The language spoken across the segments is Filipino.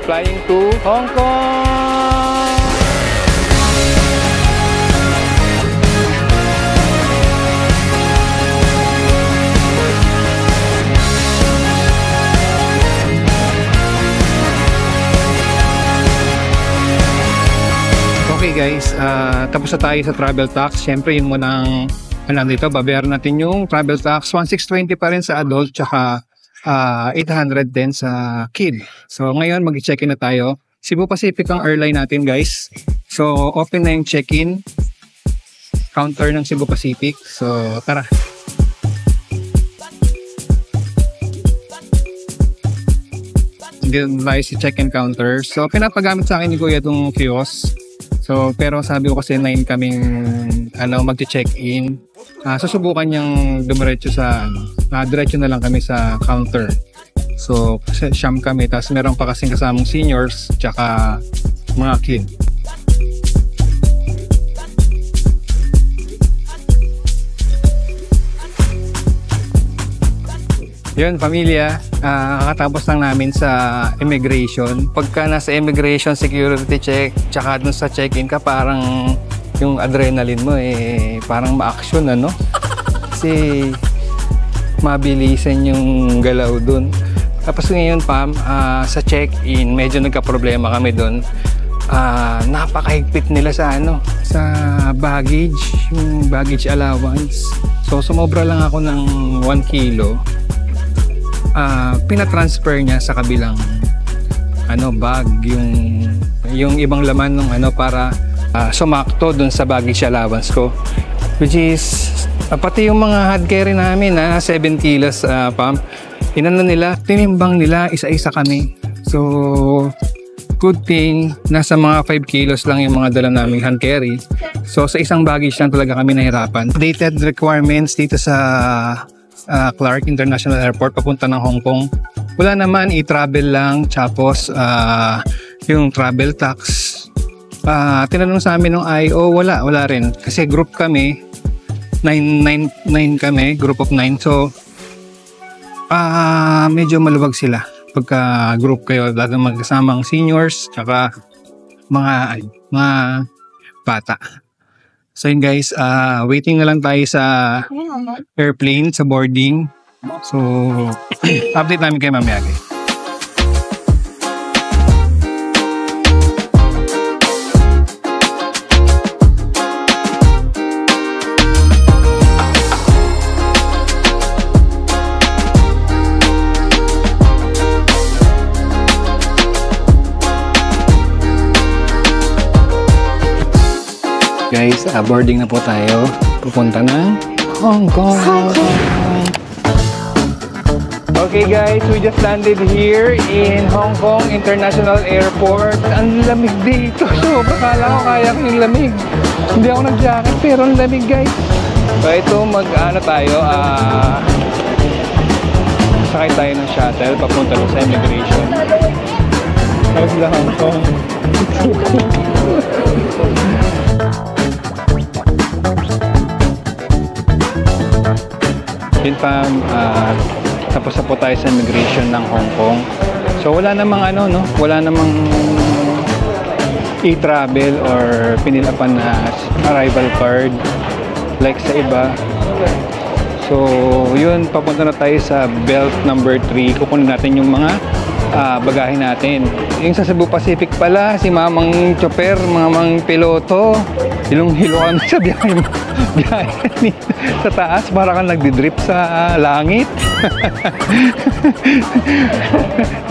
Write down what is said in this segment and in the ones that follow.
flying to Hong Kong! Okay guys, tapos na tayo sa travel tax. Siyempre yun muna ang dito, babayaran natin yung travel tax. 1,620 pa rin sa adult, tsaka 800 din sa kid. So ngayon mag-check-in na tayo. Cebu Pacific ang airline natin guys. So open na yung check-in counter ng Cebu Pacific. So tara. Dito tayo si check-in counter. So pinapagamit sa akin ni Kuya itong kiosk. So, pero sabi ko kasi 9 kaming magche-check-in. Susubukan niyang dumiretso sa diretso na lang kami sa counter. So, siyam kami, tapos meron pa kasing kasamang seniors tsaka mga kid. Yun, pamilya, kakatapos lang namin sa immigration. Pagka nasa immigration, security check, tsaka dun sa check-in ka, parang yung adrenaline mo parang ma-action ano? Kasi mabilisan yung galaw dun. Tapos ngayon Pam, sa check-in, medyo nagka-problema kami dun. Napakahigpit nila sa sa baggage, yung baggage allowance. So sumobra lang ako ng 1 kilo. Pinatransfer niya sa kabilang bag yung ibang laman ng para sumakto dun sa baggage allowance ko, which is pati yung mga hand carry namin 7 kilos Pam, tinimbang nila isa-isa kami. So good thing nasa mga 5 kilos lang yung mga dala naming hand carry. So sa isang baggage lang talaga kami nahirapan. Updated requirements dito sa Clark International Airport papunta ng Hong Kong. Wala naman, i-travel lang, tapos yung travel tax. Tinanong sa amin ng IO, wala rin. Kasi group kami, 9 kami, group of 9. So, medyo maluwag sila. Pagka group kayo, lahat ng magkasamang seniors, tsaka mga bata. So yun guys, waiting na lang tayo sa airplane, sa boarding. So, update namin kayo mamaya guys. Guys, boarding na po tayo. Pupunta ng Hong Kong. Okay guys, we just landed here in Hong Kong International Airport. Ang lamig dito. So, bakala ko kaya ko yung lamig. Hindi ako nag-jacket pero ang lamig guys. So ito, tayo. Sakay tayo ng shuttle. Papunta sa immigration. How's the Hong Kong? Yun Pam, tapos na po tayo sa immigration ng Hong Kong. So wala namang wala namang e-travel or pinilapan na arrival card like sa iba. So yun, papunta na tayo sa belt number 3. Kukunin natin yung mga bagahe natin. Yung sa Cebu Pacific pala, si mamang chopper, mamang piloto, hilong-hilo kami sa biyahe sa taas, para kang nagdidrip sa langit.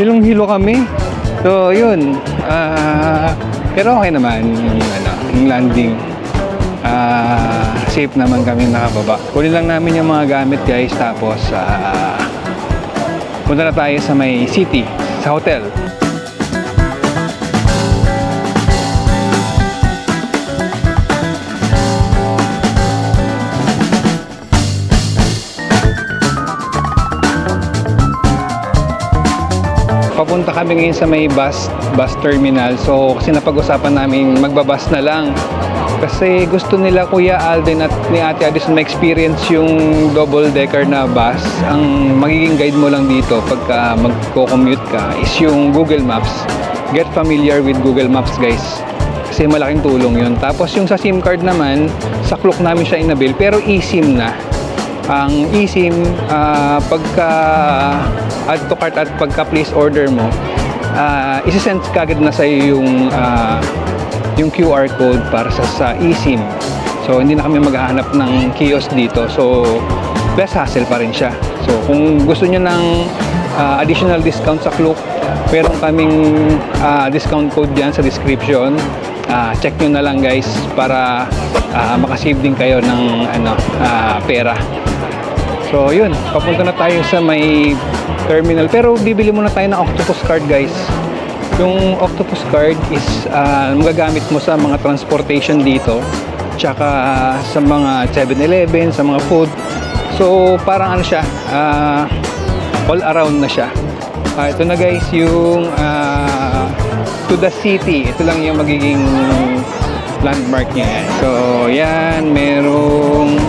Hilong-hilo kami. So yun, pero okay naman yung landing. Safe naman kami nakababa. Kunin lang namin yung mga gamit guys, tapos punta na tayo sa may city, sa hotel. papunta kami ngayon sa may bus terminal. So kasi napag-usapan namin magbabas na lang. Kasi gusto nila Kuya Alden at ni Ate Addison ma-experience yung double-decker na bus. Ang magiging guide mo lang dito pagka magko-commute ka is yung Google Maps. Get familiar with Google Maps, guys. Kasi malaking tulong yun. Tapos yung sa SIM card naman, sa Klook namin siya inabil, pero eSIM na. Ang eSIM, pagka add to cart at pagka place order mo, isi-send kagad na sa'yo yung QR code para sa eSIM. So hindi na kami maghahanap ng kiosk dito. So less hassle pa rin siya. So kung gusto niyo ng additional discount sa Klook, meron kaming discount code diyan sa description. Check nyo na lang guys para makasave din kayo ng pera. So yun, papunta na tayo sa may terminal. Pero bibili muna tayo ng Octopus card guys. Yung Octopus card is magagamit mo sa mga transportation dito, tsaka sa mga 7-Eleven, sa mga food. So parang ano siya, all around na siya. Ito na guys yung to the city. Ito lang yung magiging landmark niya. So yan, merong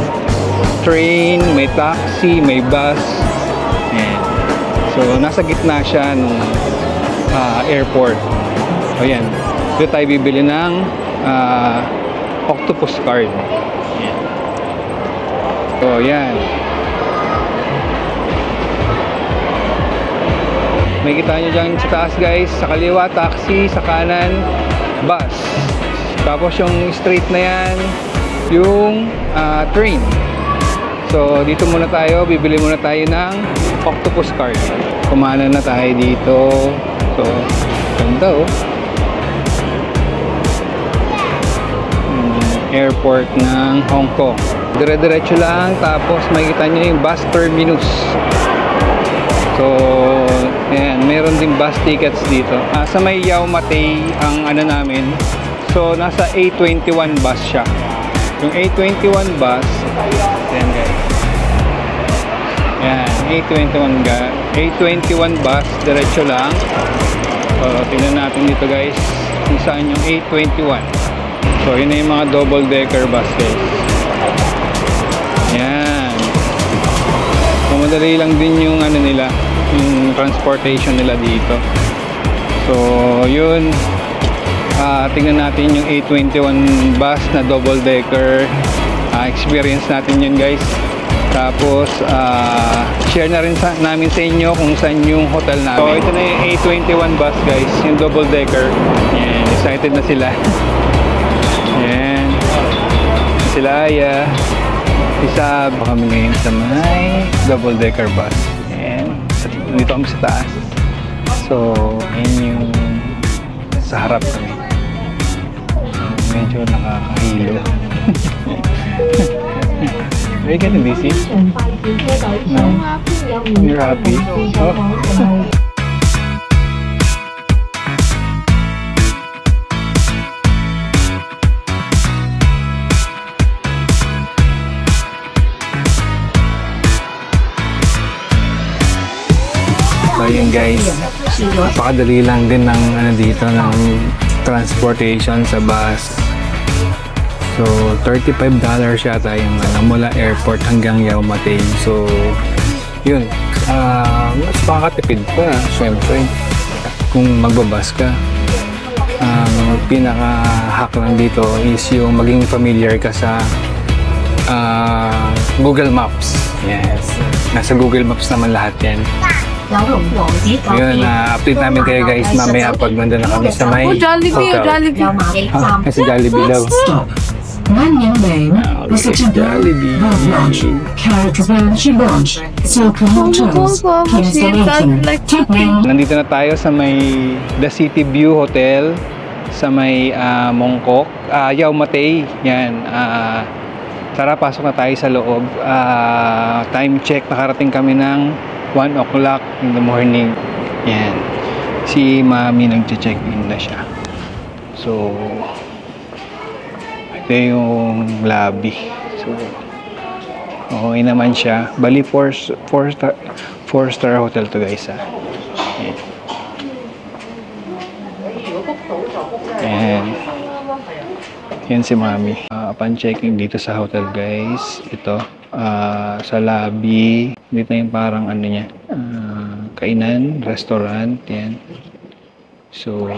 train, may taxi, may bus. Ayan. So nasa gitna siya ng airport. So yan, dito tayo bibili ng Octopus card. Ayan. So yan, may kita nyo dyan sa taas guys, sa kaliwa taxi, sa kanan bus, tapos yung straight na yan yung train. So dito muna tayo, bibili muna tayo ng Octopus card. Kumanan na tayo dito. So ganda oh, airport ng Hong Kong. Dire-diretso lang, tapos makikita nyo yung bus terminus. So ayan, meron din bus tickets dito. Sa may Yau Ma Tei ang ano namin. So nasa A21 bus siya. Yung A21 bus, ayan guys. Ayan, A21 bus, diretso lang. So tingnan natin dito guys kung saan yung A21. So yun na yung mga double decker bus guys. Ayan. So madali lang din yung ano nila, yung transportation nila dito. So yun, tingnan natin yung A21 bus na double decker. Experience natin yun guys. Tapos share na rin namin sa inyo kung saan yung hotel namin. So ito na yung A21 bus guys, yung double decker. Yan, excited na sila. Yan, sila Aya, isa kami ngayon sa may double decker bus. Dito kami sa taas. So, yun yung sa harap kami. Medyo nakakahilo. Are you getting busy? No? You're happy? Oh. So yun guys, napakadali lang din ng ano dito ng transportation sa bus. So $35 yata yung mula airport hanggang Yau Ma Tei. So yun, mas makakatipid pa syempre kung magbabas ka. Ang pinaka-hack lang dito is yung maging familiar ka sa Google Maps. Yes, nasa Google Maps naman lahat yan. Yun, update namin kayo guys mamaya pag nandun na kami sa may hotel. Kasi Jollibee daw. Jollibee. Nandito na tayo sa may The City View Hotel sa may Mongkok, Yau Ma Tei. Yan. Tara, pasok na tayo sa loob. Time check, nakarating kami ng 1 o'clock in the morning. Yan. Si Mami nag-check-in na siya. So, ito yung lobby. So, okay naman siya. Bali, 4-star hotel to guys. Yan. Ayan. Yan si Mami. Upon checking dito sa hotel guys, ito, sa lobby, dito yung parang ano niya, kainan, restaurant, yan. So,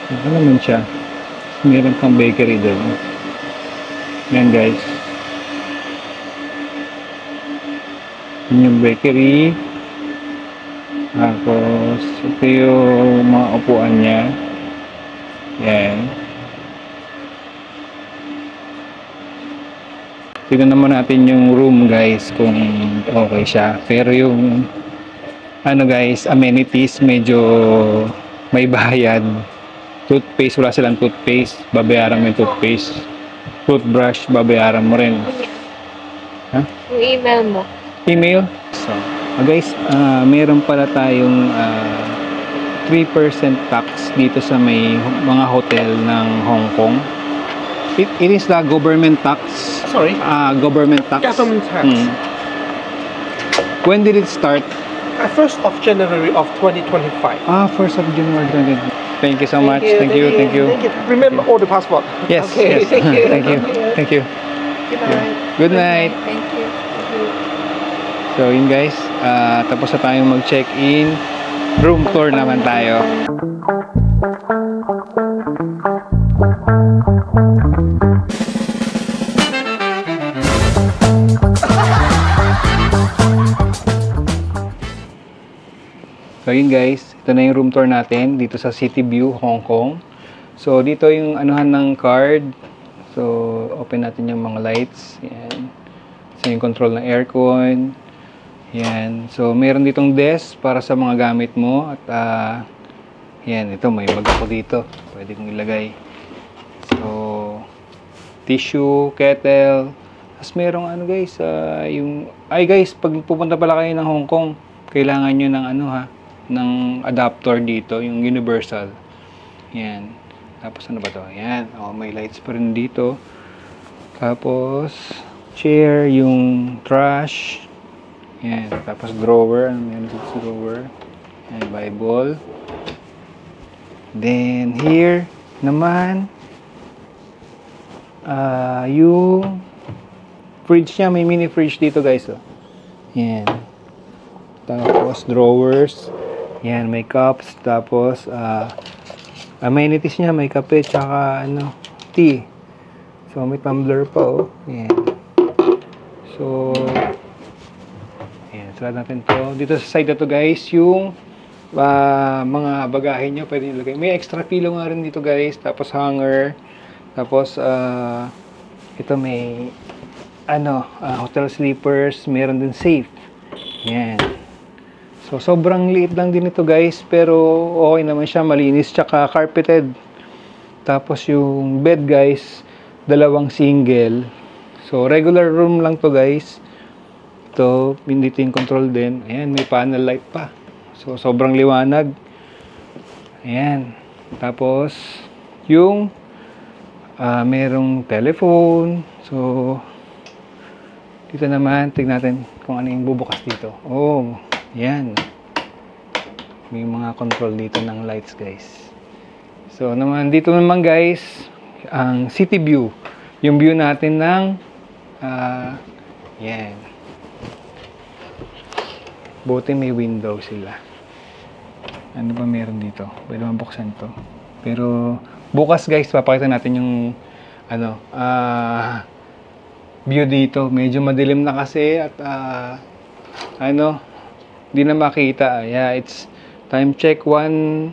ito naman siya. Meron pang bakery doon. Yan guys. Yan yung bakery. Tapos, ito yung mga upuan niya. Yan. Tignan naman natin yung room guys kung okay siya. Pero yung ano guys, amenities medyo may bayad. Toothpaste, wala silang toothpaste. Babayaran mo yung toothpaste. Toothbrush, babayaran mo rin. Ha? Yung email mo. Email? So, guys, meron pala tayong 3% tax dito sa may mga hotel ng Hong Kong. It is the government tax. Sorry? Government tax. Government tax. When did it start? 1st of January of 2025. 1st of January 2025. Thank you so much. Thank you. Remember all the passport. Yes, Okay, yes. thank you. Thank you. Good night. Good night. Thank you. So, yun guys. Tapos na tayong mag-check-in. Room tour naman tayo. So yun guys, ito na yung room tour natin dito sa City View, Hong Kong. So dito yung anuhan ng card. So open natin yung mga lights. Yan. So yung control ng aircon. Yan. So meron ditong desk para sa mga gamit mo. At yan, ito may bag ako dito. Pwede kong ilagay. So tissue, kettle. Tapos merong ano guys, yung... Ay guys, pag pupunta pala kayo ng Hong Kong, kailangan nyo ng ano ha, ng adapter dito, yung universal. Yan. Tapos ano ba to? Yan. Oh, may lights pa rin dito. Tapos chair, yung trash. Yan. Tapos drawer. Ano yan dito sa drawer? Yan, Bible. Then here naman yung fridge niya. May mini fridge dito guys. Oh. Yan. Tapos drawers. Yan, may cups. Tapos amenities niya, may kape, tsaka ano, tea. So may tumbler pa oh. Yan. So yan, sulat natin to. Dito sa side na to guys, yung mga bagahe nyo pwede nyo lagay. May extra pillow nga rin dito guys. Tapos hanger. Tapos ito may ano, hotel sleepers. Meron din safe. Yan. So, sobrang liit lang din ito guys, pero okay naman siya, malinis, tsaka carpeted. Tapos yung bed guys, 2 single. So, regular room lang to guys. Ito, dito yung control din. Ayan, may panel light pa. So, sobrang liwanag. Ayan. Tapos, yung merong telephone. So, dito naman, tignan natin kung ano yung bubukas dito. Oh, yan. May mga control dito ng lights, guys. So, naman dito naman, guys, ang city view. Yung view natin ng yan. Buti may window sila. Ano ba meron dito? Pwede mabuksan to. Pero, bukas, guys, papakita natin yung ano, view dito. Medyo madilim na kasi at ano, di na makita. Yeah, it's time check 1:20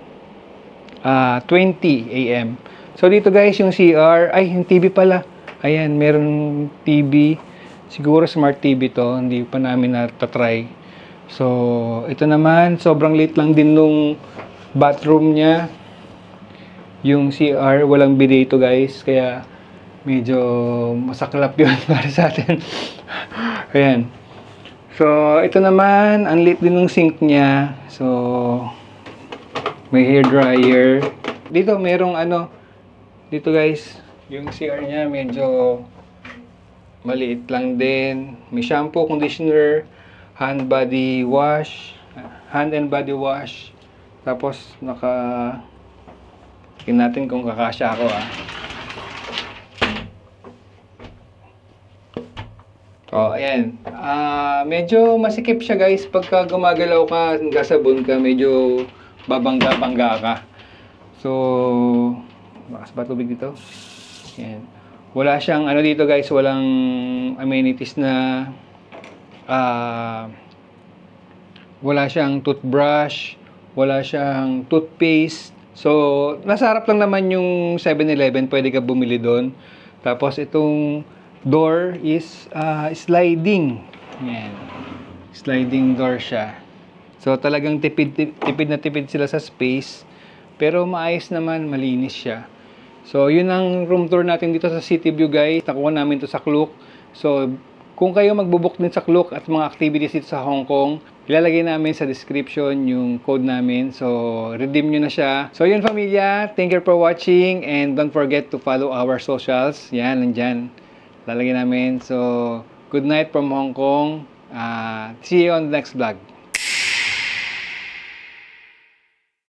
AM. So dito guys yung CR, ay yung TV pala. Ayan, meron TV. Siguro smart TV to, hindi pa namin na-try. So ito naman, sobrang liit lang din nung bathroom niya. Yung CR, walang bidet ito guys, kaya medyo masaklap yun para sa atin. Ayan. So, ito naman, ang liit din ng sink niya. So, may hair dryer. Dito, merong ano, dito guys, yung CR niya medyo maliit lang din. May shampoo, conditioner, hand and body wash. Tapos, tingnan natin kung kakasya ako, Oh, ayan. Medyo masikip siya, guys. Pagka gumagalaw ka, nagkasabon ka, medyo babangga-bangga ka. So, bakas ba tubig dito? Ayan. Wala siyang, dito guys, walang amenities na, wala siyang toothbrush, wala siyang toothpaste. So, nasa harap lang naman yung 7-Eleven, pwede ka bumili doon. Tapos, itong door is sliding. Ayan. Sliding door siya. So, talagang tipid na tipid sila sa space. Pero maayos naman, malinis siya. So, yun ang room tour natin dito sa City View, guys. Nakuha namin to sa Klook. So, kung kayo magbubuk din sa Klook at mga activities dito sa Hong Kong, ilalagay namin sa description yung code namin. So, redeem nyo na siya. So, yun, pamilya. Thank you for watching. And don't forget to follow our socials. Yan, nandyan. Lalagay namin. So, good night from Hong Kong. See you on the next vlog.